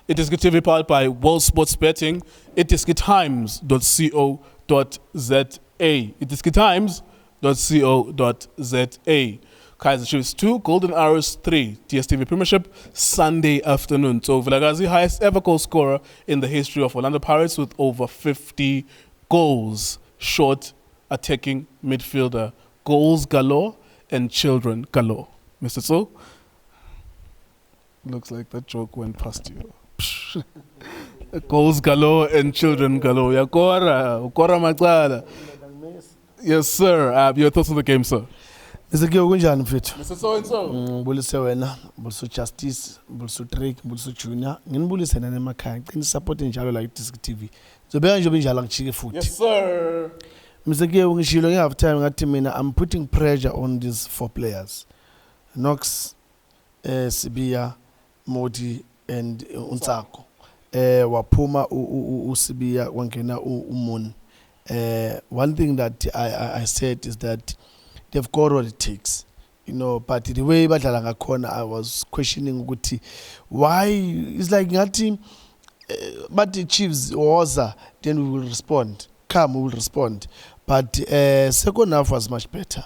iDiskiTV powered by World Sports Betting. iDiskiTimes.co.za. iDiskiTimes.co.za. Kaizer Chiefs 2, Golden Arrows 3. DStv Premiership Sunday afternoon. Tso Vilakazi, highest ever goal scorer in the history of Orlando Pirates with over 50 goals. Short attacking midfielder. Goals galore and children galore. Mr. Tso? Looks like that joke went past you. Goals galore and children galore. Yakora macala. Yes, sir. Your thoughts on the game, sir? Mr. Kunjani mfethu? Mr. So-and-so. Ngibulise wena, ngibulise Justice, ngibulise Drake, ngibulise Junior. Nginibulise nana emakhaya. Ngicela support njalo la iDiskiTV. Zobeka nje benjalo ngijike futhi. Yes, sir. Mr. ngishilo nge half time ngathi mina I'm putting pressure on these 4 players. Knox, Sibiya, Modi and Unsako. Waphuma uSibiya wangena uMon. One thing that I said is that they've got what it takes, but the way badlala ngakhona I was questioning ukuthi why. It's like ngathi but the Chiefs woza, then we will respond, we will respond, but second half was much better.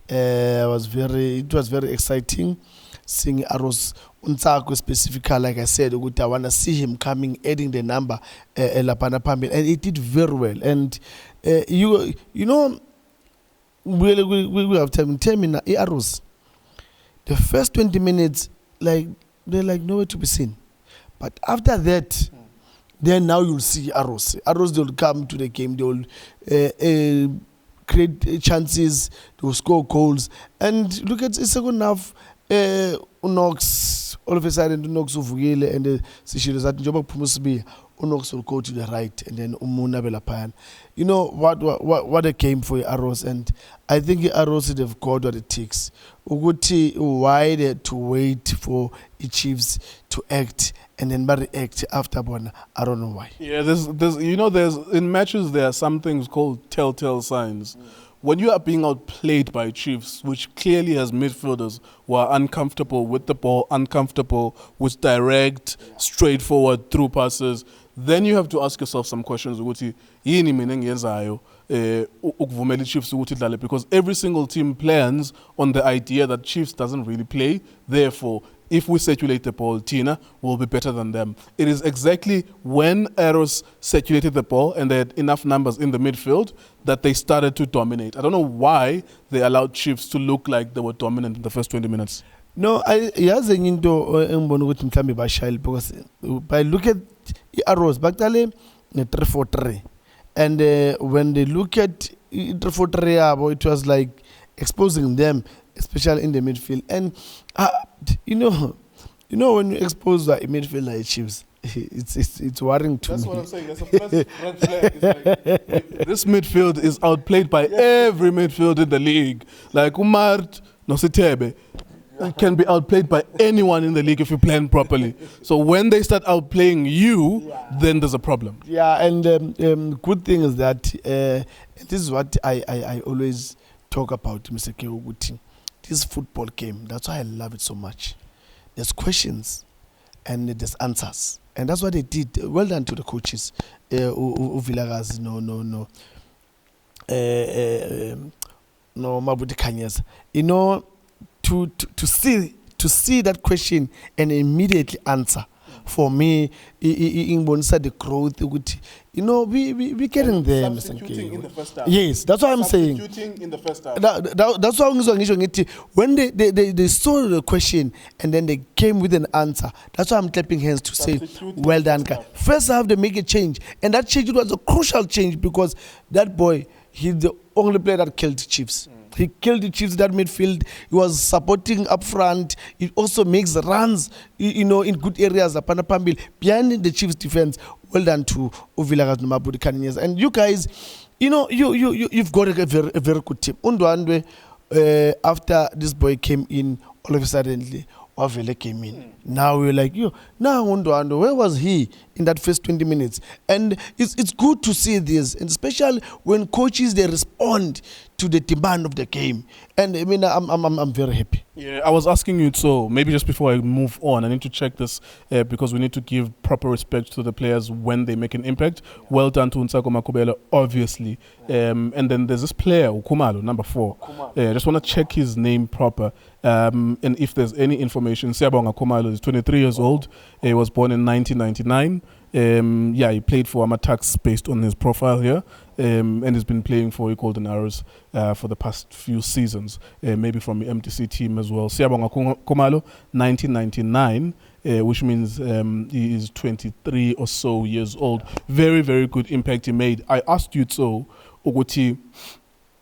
It was very exciting seeing Arrows Unsako specifically. Like I said, I want to see him coming, adding the number lapana pambil, and it did very well. And you know, we have time. Tell me now, Arrows, the first 20 minutes, they're like nowhere to be seen. But after that, then now you'll see Arrows. Arrows, they'll come to the game, they'll create chances, they'll score goals. And look at the second half, Unox, all of a sudden, Unox uvukile, and the Seychelles at Njoba Pumusibi, Unox will go to the right, and then Umuna Belapan. You know what a game for Arrows, and I think Arrows have got what it takes. Uguti, why they to wait for the Chiefs to act and then react after one? I don't know why. Yeah, there's in matches there are some things called telltale signs. When you are being outplayed by Chiefs, which clearly has midfielders who are uncomfortable with the ball, uncomfortable with direct, straightforward through passes, then you have to ask yourself some questions. Because every single team plans on the idea that Chiefs doesn't really play. Therefore, if we circulate the ball, Tina will be better than them. It is exactly when Arrows circulated the ball and they had enough numbers in the midfield that they started to dominate. I don't know why they allowed Chiefs to look like they were dominant in the first 20 minutes. No, yazi into engibona ukuthi mhlambe bashayile, because by look at Arrows baktale ne 3-4-3, and when they look at 3-4-3 yabo, it was like exposing them, especially in the midfield. And you know when you expose a midfield like Chiefs, it's worrying to me. That's what I'm saying. That's a first red flag. It's like, this midfield is outplayed by every midfield in the league. Like Umar Nositebe can be outplayed by anyone in the league if you plan properly. So when they start outplaying you, then there's a problem. Yeah, and good thing is that this is what I always talk about, Mr. Kewuguti. This football game, that's why I love it so much. There's questions and there's answers. And that's what they did. Well done to the coaches. Vilakazi, no, Mabuti Kaizer. To see that question and immediately answer, for me, in the growth, we getting there. Substituting in the first half. Yes, that's what I'm saying. Substituting in the first half. That's what I'm saying. When they saw the question and then they came with an answer, that's why I'm clapping hands to say, well done. First half, they make a change. And that change was a crucial change because that boy, he's the only player that killed the Chiefs. He killed the Chiefs, that midfield. He was supporting up front. It also makes runs, in good areas. Behind the Chiefs' defense. Well done to Vilakazi Mabudi Kaninyas. And you guys, you've got a very good team. Undwandwe, after this boy came in, all of a sudden, Wavele came in. Now we're like, now Undwandwe, where was he in that first 20 minutes? And it's good to see this, and especially when coaches, they respond to the demand of the game. And I mean, I'm very happy. Yeah, I was asking you, so maybe just before I move on, I need to check this because we need to give proper respect to the players when they make an impact. Well done to Nsako Makubela, obviously. And then there's this player, Ukumalo, number 4. I just want to check his name proper. And if there's any information, Siabonga Kumalo is 23 years old. He was born in 1999. He played for Amatax based on his profile here. And he's been playing for Golden Arrows for the past few seasons, maybe from the MTC team as well. Siabonga Kumalo, 1999, which means he is 23 or so years old. Very, very good impact he made. I asked you, Tso, Uguti,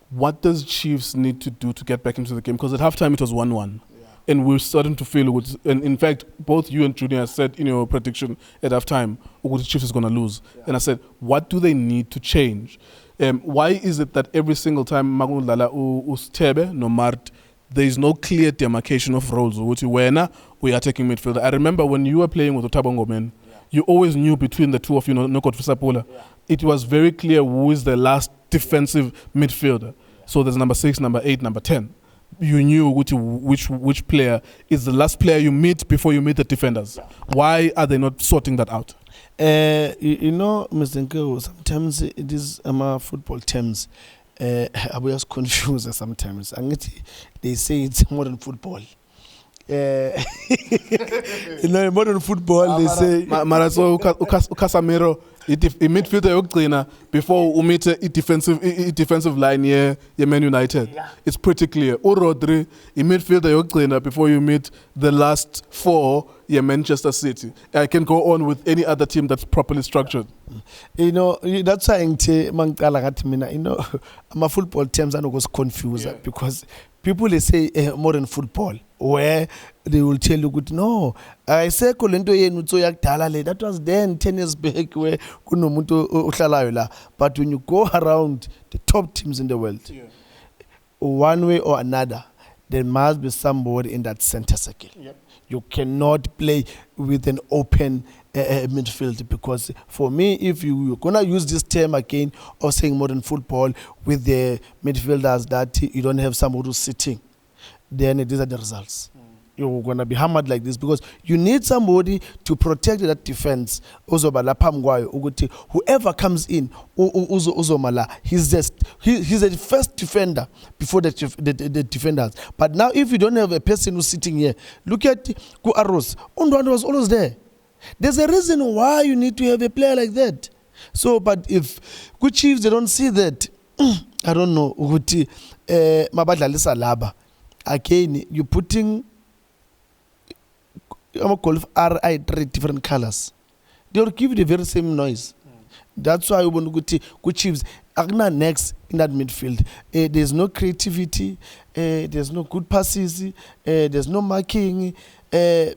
what does Chiefs need to do to get back into the game? Because at halftime it was 1-1. And we're starting to feel, and in fact, both you and Junior said in your prediction at halftime, Chiefs is going to lose. Yeah. And I said, what do they need to change? Why is it that every single time Magundlala Ustebe, no Mart, there is no clear demarcation of roles? We are taking midfielder. I remember when you were playing with Otabongo men, you always knew between the two of you, Nokot Fisapula. It was very clear who is the last defensive midfielder. So there's number 6, number 8, number 10. You knew which player is the last player you meet before you meet the defenders. Why are they not sorting that out? Mr. Nkeo, sometimes it is football terms. I was confused sometimes. They say it's modern football. In modern football, they say Maraso Casamiro. Midfielder yokugcina before you meet a defensive line here, Man United. Yeah. It's pretty clear. Rodri, midfielder yokugcina before you meet the last 4, Manchester City. I can go on with any other team that's properly structured. That's why my football terms are always confused because people they say modern football where they will tell you good no I say kolento yenu tso yakudala that was then 10 years back where kunomuntu uhlalayo la, but when you go around the top teams in the world, one way or another there must be somebody in that center circle. You cannot play with an open midfield, because for me, if you're gonna use this term again of saying modern football with the midfielders that you don't have somebody who's sitting, then these are the results. You're gonna be hammered like this because you need somebody to protect that defense. Whoever comes in, he's the first defender before the defenders. But now, if you don't have a person who's sitting here, look at Aros. Undwanda was always there. There's a reason why you need to have a player like that. So, but if good Chiefs they don't see that, I don't know. Again, you're putting RI3 different colors. They will give you the very same noise. That's why we want to go good Chiefs. Agna next in that midfield. There's no creativity. There's no good passes. There's no marking. They're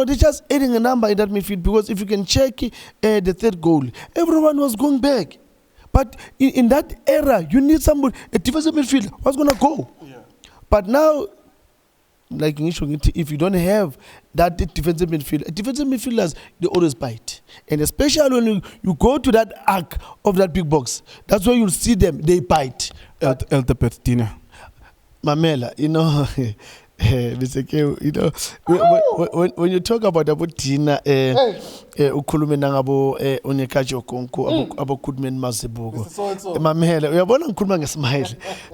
just adding a number in that midfield, because if you can check the third goal, everyone was going back. But in that era, you need somebody, a defensive midfield, what's going to go? Yeah. But now, like if you don't have that defensive midfield, defensive midfielders, they always bite. And especially when you go to that arc of that big box, that's where you'll see them, they bite. Mamela, Mr. K, when you talk about Tina, ukhulume nangabo Onyekachi Okonko, abo Goodman Mazibuko. Mamela, we are born on Kulman smile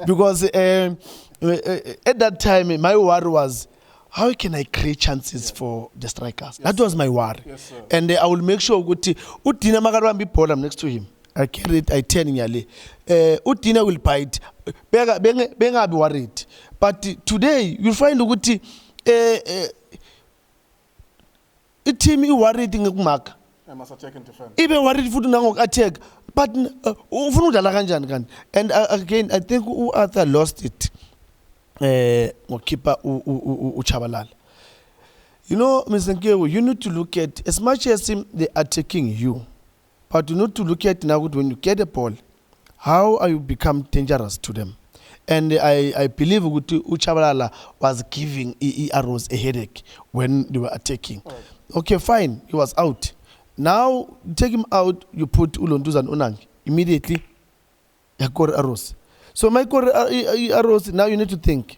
because at that time my worry was, how can I create chances for the strikers? That was my worry. Yes, and I will make sure Utina Magarwan be problem next to him. I carry it, I tell Nyale. Utina will bite. Benga be worried. But today, you'll find Uguti a team is worried in Mark. I must attack and defend. Even worried for the attack. But and again, I think Arthur lost it. Keeper Uchabalal. Mr. Nkewo, you need to look at, as much as they are attacking you, but you need to look at now when you get the ball, how are you become dangerous to them? And I believe Uchabalala was giving Arrows a headache when they were attacking. Right. Okay, fine, he was out. Now, take him out, you put Ulonduz and Onang. Immediately, you got Arrows. So Michael Arrows, now you need to think.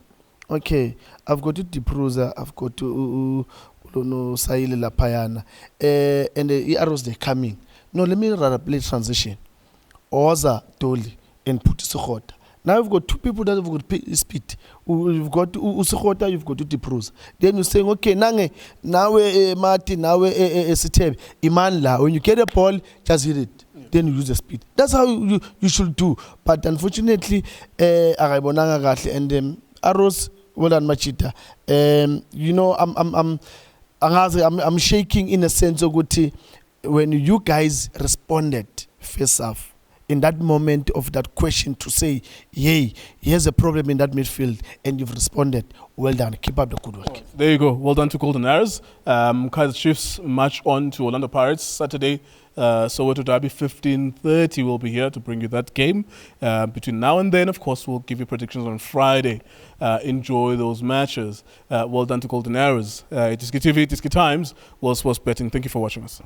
Okay, I've got to Dipruza, I've got to Saile Lapayana, and the Arrows they're coming. No, let me rather play transition. Oza Doli and Putisokota. Now you've got two people that have got speed. You've got Usukhota, you've got Dipruza. Then you're saying, okay, nange, now Martin, now Siteb, Imanla. When you get a ball, just hit it. Then you use the speed. That's how you should do. But unfortunately, and Arrows, well done, Machita. You know, I'm shaking in a sense of when you guys responded face off in that moment of that question to say, yay, here's a problem in that midfield, and you've responded. Well done. Keep up the good work. There you go. Well done to Golden Arrows. Kaizer Chiefs march on to Orlando Pirates Saturday. Soweto Derby 15:30 will be here to bring you that game. Between now and then, of course, we'll give you predictions on Friday. Enjoy those matches. Well done to Golden Arrows. iDiskiTV, Diski Times, World Sports Betting. Thank you for watching us.